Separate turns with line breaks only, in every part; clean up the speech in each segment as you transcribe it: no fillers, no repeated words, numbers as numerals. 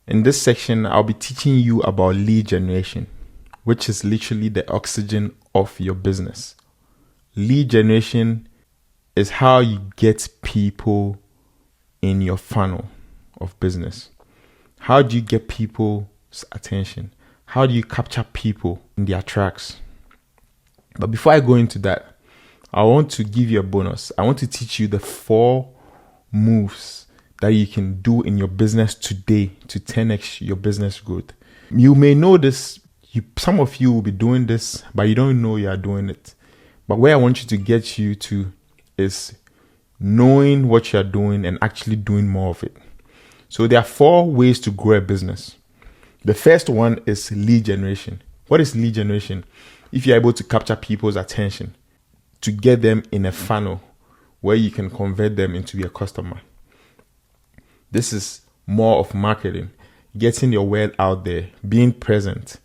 In this section, I'll be teaching you about lead generation, which is literally the oxygen of your business. Lead generation is how you get people in your funnel of business. How do you get people's attention? How do you capture people in their tracks? But before I go into that, I want to give you a bonus. I want to teach you the 4 moves that you can do in your business today to 10x your business growth. You may know this. Some of you will be doing this, but you don't know you are doing it. But where I want you to get you to is knowing what you are doing and actually doing more of it. So there are 4 ways to grow a business. The first one is lead generation. What is lead generation? If you're able to capture people's attention to get them in a funnel where you can convert them into your customer. This is more of marketing, getting your word out there, being present.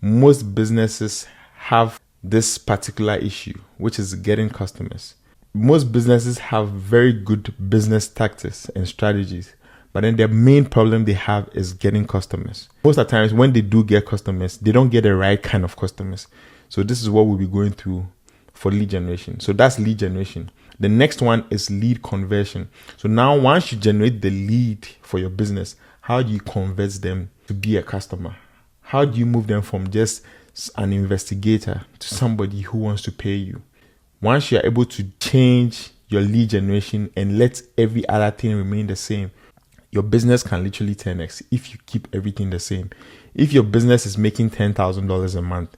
Most businesses have this particular issue, which is getting customers. Most businesses have very good business tactics and strategies, but then the main problem they have is getting customers. Most of the times when they do get customers, they don't get the right kind of customers. So this is what we'll be going through for lead generation. So that's lead generation. The next one is lead conversion. So now once you generate the lead for your business, how do you convert them to be a customer? How do you move them from just an investigator to somebody who wants to pay you? Once you're able to change your lead generation and let every other thing remain the same, your business can literally 10x if you keep everything the same. If your business is making $10,000 a month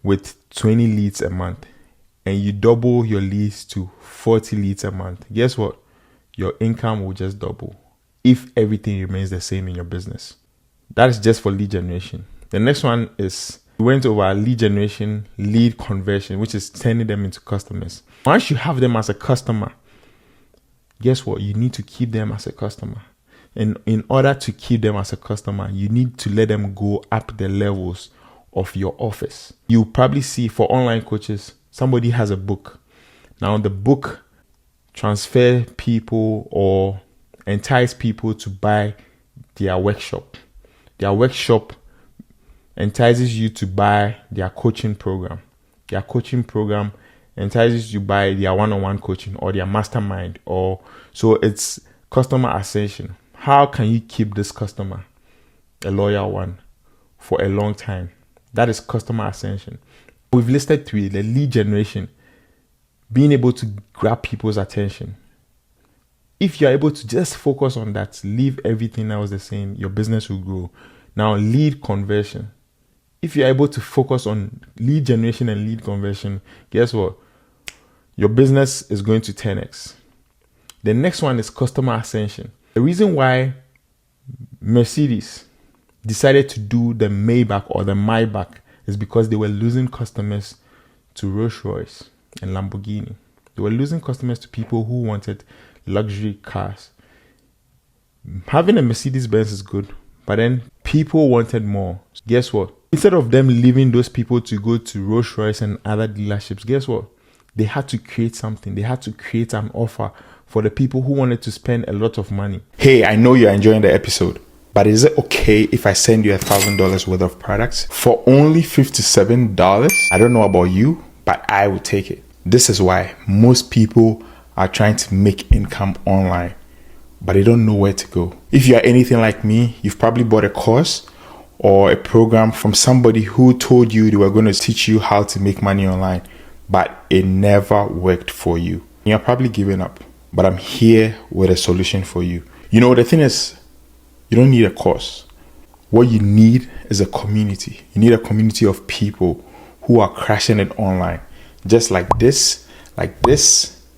with 20 leads a month and you double your leads to 40 leads a month, guess what? Your income will just double if everything remains the same in your business. That is just for lead generation. The next one is, we went over lead generation, lead conversion, which is turning them into customers. Once you have them as a customer, guess what? You need to keep them as a customer. And in order to keep them as a customer, you need to let them go up the levels of your office. You probably see for online coaches, somebody has a book. Now the book transfer people or entice people to buy their workshop. Their workshop entices you to buy their coaching program. Their coaching program entices you to buy their one-on-one coaching or their mastermind. Or so it's customer ascension. How can you keep this customer, a loyal one, for a long time? That is customer ascension. We've listed 3: the lead generation, being able to grab people's attention. If you're able to just focus on that, leave everything else the same, your business will grow. Now, lead conversion. If you're able to focus on lead generation and lead conversion, guess what? Your business is going to 10x. The next one is customer ascension. The reason why Mercedes decided to do the Maybach or the Maybach is because they were losing customers to Rolls-Royce and Lamborghini. They were losing customers to people who wanted luxury cars. Having a Mercedes-Benz is good, but then people wanted more. Guess what? Instead of them leaving those people to go to Rolls-Royce and other dealerships, guess what? They had to create something. They had to create an offer for the people who wanted to spend a lot of money. Hey, I know you're enjoying the episode, but is it okay if I send you $1,000 worth of products for only $57? I don't know about you, but I will take it. This is why most people are trying to make income online, but they don't know where to go. If you are anything like me, you've probably bought a course or a program from somebody who told you they were going to teach you how to make money online, but it never worked for you. You're probably giving up, but I'm here with a solution for you. You know, the thing is, you don't need a course. What you need is a community. You need a community of people who are crushing it online, just like this,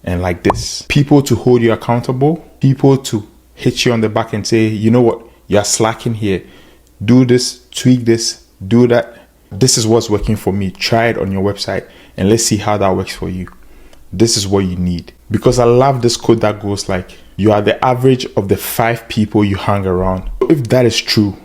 and like this. People to hold you accountable, people to hit you on the back and say, you know what, you're slacking here. Do this, tweak this, do that. This is what's working for me. Try it on your website and let's see how that works for you. This is what you need. Because I love this quote that goes like, you are the average of the 5 people you hang around. If that is true,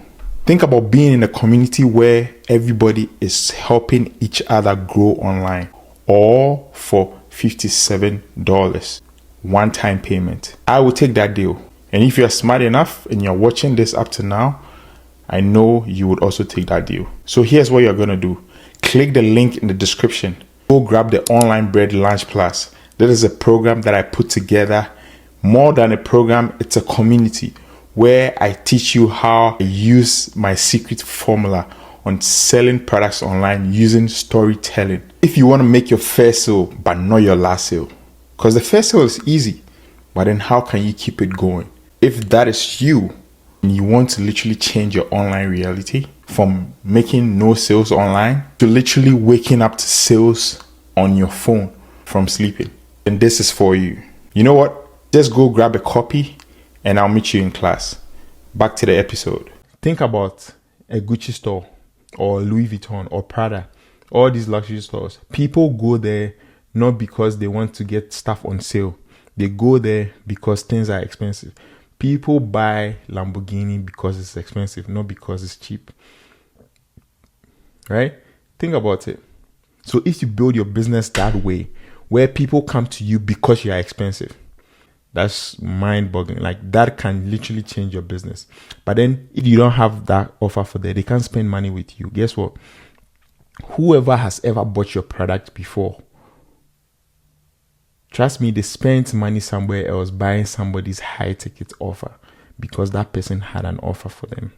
think about being in a community where everybody is helping each other grow online, all for $57, one-time payment. I will take that deal. And if you're smart enough and you're watching this up to now, I know you would also take that deal. So here's what you're going to do. Click the link in the description. Go grab the Online Bread Launch Plus. That is a program that I put together. More than a program, it's a community where I teach you how I use my secret formula on selling products online using storytelling. If you want to make your first sale, but not your last sale, because the first sale is easy, but then how can you keep it going? If that is you, and you want to literally change your online reality from making no sales online to literally waking up to sales on your phone from sleeping, then this is for you. You know what? Just go grab a copy and I'll meet you in class. Back to the episode. Think about a Gucci store or Louis Vuitton or Prada, all these luxury stores. People go there not because they want to get stuff on sale. They go there because things are expensive. People buy Lamborghini because it's expensive, not because it's cheap. Right? Think about it. So if you build your business that way, where people come to you because you are expensive, that's mind-boggling. Like, that can literally change your business. But then if you don't have that offer for them, they can't spend money with you. Guess what? Whoever has ever bought your product before, trust me, they spent money somewhere else buying somebody's high-ticket offer because that person had an offer for them.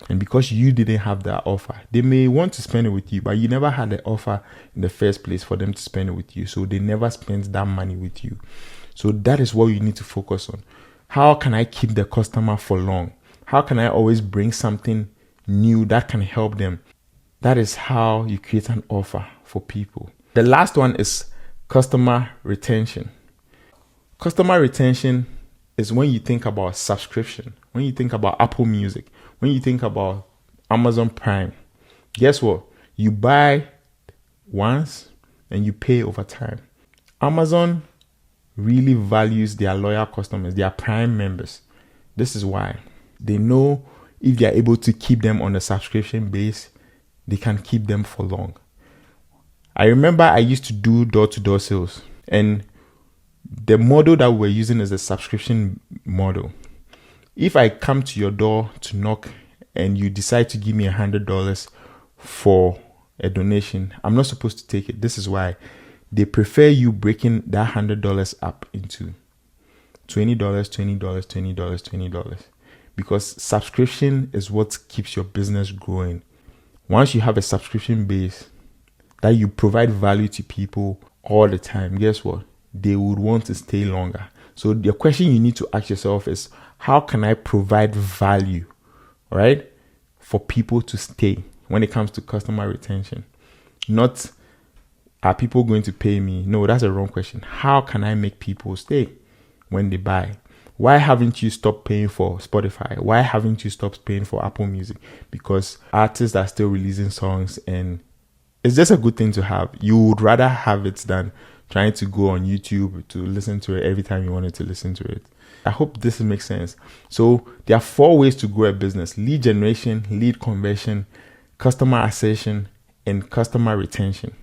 And because you didn't have that offer, they may want to spend it with you, but you never had the offer in the first place for them to spend it with you. So they never spent that money with you. So that is what you need to focus on. How can I keep the customer for long? How can I always bring something new that can help them? That is how you create an offer for people. The last one is customer retention. Customer retention is when you think about subscription, when you think about Apple Music, when you think about Amazon Prime. Guess what? You buy once and you pay over time. Amazon really values their loyal customers, their Prime members. This is why they know if they are able to keep them on a subscription base, they can keep them for long. I remember I used to do door-to-door sales, and the model that we're using is a subscription model. If I come to your door to knock and you decide to give me $100 for a donation, I'm not supposed to take it. This is why they prefer you breaking that $100 up into $20, $20, $20, $20. Because subscription is what keeps your business growing. Once you have a subscription base that you provide value to people all the time, guess what? They would want to stay longer. So the question you need to ask yourself is, how can I provide value, right, for people to stay when it comes to customer retention? Not, are people going to pay me? No, that's a wrong question. How can I make people stay when they buy? Why haven't you stopped paying for Spotify? Why haven't you stopped paying for Apple Music? Because artists are still releasing songs and it's just a good thing to have. You would rather have it than trying to go on YouTube to listen to it every time you wanted to listen to it. I hope this makes sense. So there are 4 ways to grow a business: lead generation, lead conversion, customer acquisition, and customer retention.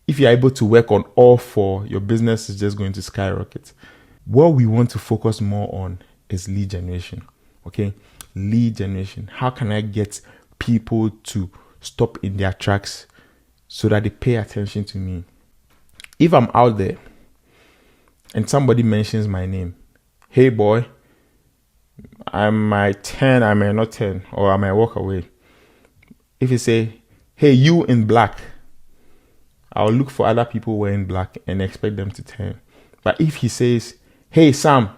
If you're able to work on all 4, your business is just going to skyrocket. What we want to focus more on is lead generation. Okay? Lead generation. How can I get people to stop in their tracks so that they pay attention to me? If I'm out there and somebody mentions my name, hey boy, I might turn, I may not turn, or I might walk away. If you say, hey, you in black, I'll look for other people wearing black and expect them to turn. But if he says, hey, Sam,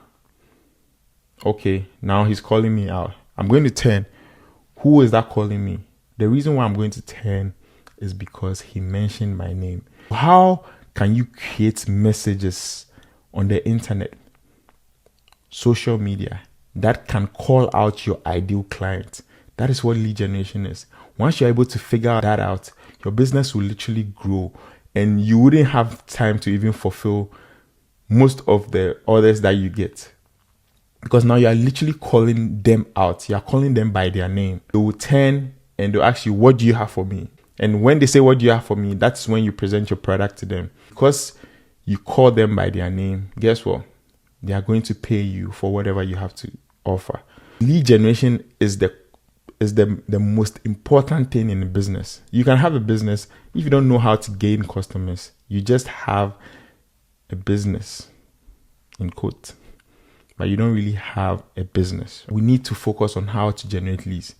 okay, now he's calling me out, I'm going to turn. Who is that calling me? The reason why I'm going to turn is because he mentioned my name. How can you create messages on the internet, social media, that can call out your ideal client? That is what lead generation is. Once you're able to figure that out, your business will literally grow and you wouldn't have time to even fulfill most of the orders that you get. Because now you're literally calling them out. You're calling them by their name. They will turn and they'll ask you, what do you have for me? And when they say, what do you have for me? That's when you present your product to them. Because you call them by their name, guess what? They are going to pay you for whatever you have to offer. Lead generation is the most important thing in a business. You can have a business if you don't know how to gain customers. You just have a business, in quote, but you don't really have a business. We need to focus on how to generate leads.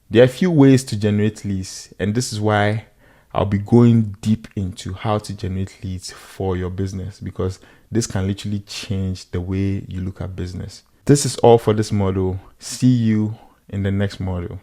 There are a few ways to generate leads, and this is why I'll be going deep into how to generate leads for your business, because this can literally change the way you look at business. This is all for this module. See you in the next module.